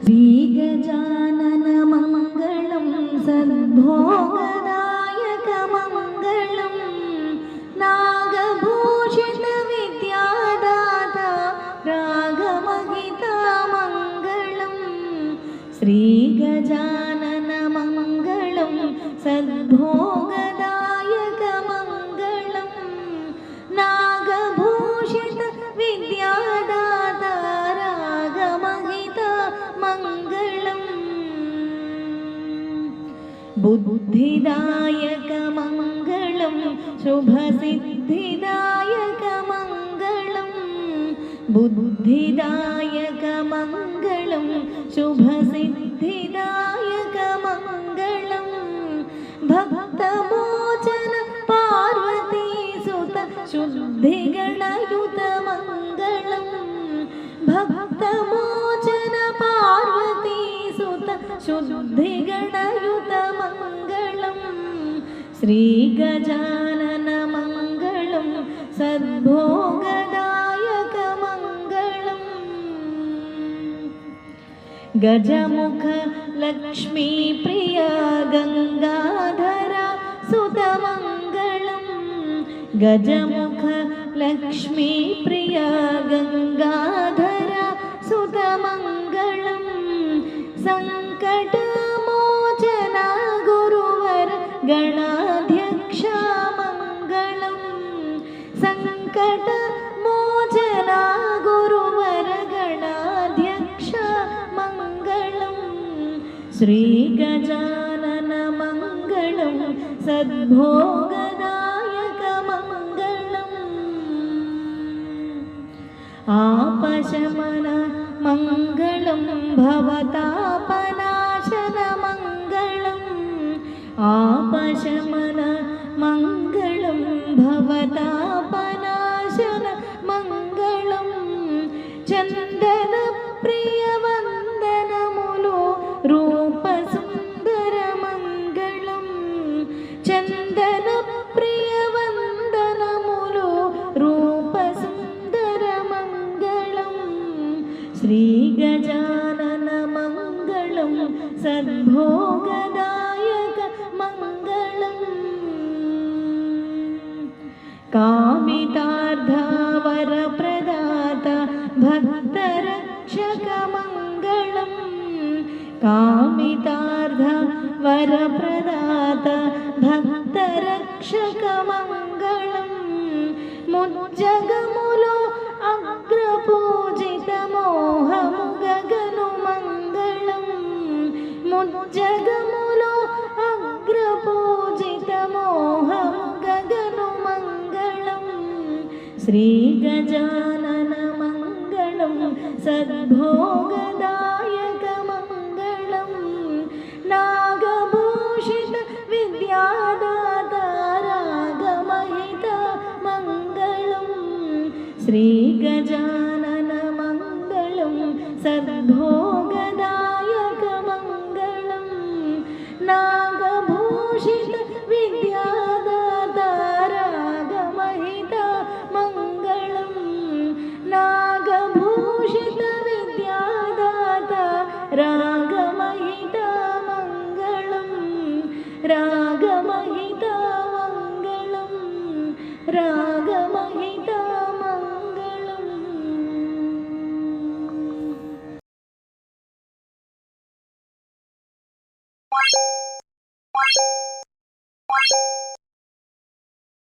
श्रीगजाननमङ्गलं सद्भोगदायकमङ्गलं नागभूषितविद्यादाता रागमहितामङ्गलं श्रीगजाननमङ्गलं सद्भोगदायकमङ्गलं नागभूषितविद्यादाता रागमहितामङ्गलं बुद्धिदायकमङ्गलं शुभसिद्धिदायकमङ्गलं बुद्धिदायकमङ्गलं शुभसिद्धिदायकमङ्गलं भक्तमोचन पार्वतीसुत शुद्धिगणयुतमङ्गलं भक्तमोचन पार्वतीसुत शुद्धिगणयुतमङ्गलं श्रीगजाननमङ्गलं सद्भोगदायकमङ्गलं गजमुख लक्ष्मीप्रिया गङ्गाधरा सुतमङ्गलं गजमुख लक्ष्मीप्रिया गङ्गाधरा सुतमङ्गलं सङ्कटमोचना गुरुवर गणाध्यक्षा मङ्गलं सङ्कटमोचना गुरुवर गणाध्यक्षा मङ्गलं श्रीगजाननमङ्गलं सद्भोगदायकमङ्गलम् आपशमन मङ्गलं भवतापनाशनमङ्गलम् आपशमन मङ्गलं भवतापनाशनमङ्गलं चन्दनप्रियवन्दनमुलो रूपसुन्दरमङ्गलं चन्दनप्रियवन्दनमुलो रूपसुन्दरमङ्गलं श्रीगजाननमङ्गलं सद्भोगदायकमङ्गलम् कामितार्थवरप्रदाता भक्तरक्षकमङ्गलं कामितार्थवरप्रदाता भक्तरक्षकमङ्गलं मुज्जगमुलो अग्रपूजितमोहमुगगनुमङ्गलं मुज्जगमुलो अग्रपूजितमोहमुगगनुमङ्गलं श्रीगजाननमङ्गलं सद्भोगदायकमङ्गलं नागभूषितविद्यादाता रागमहितमङ्गलं श्रीगजाननमङ्गलं सद्भोगदायकमङ्गलं नागभूषितविद्यादाता रागमहितमङ्गलं नागभूषितविद्यादाता रागमहितमङ्गलं रागमहितमङ्गलं रागमहितमङ्गलम्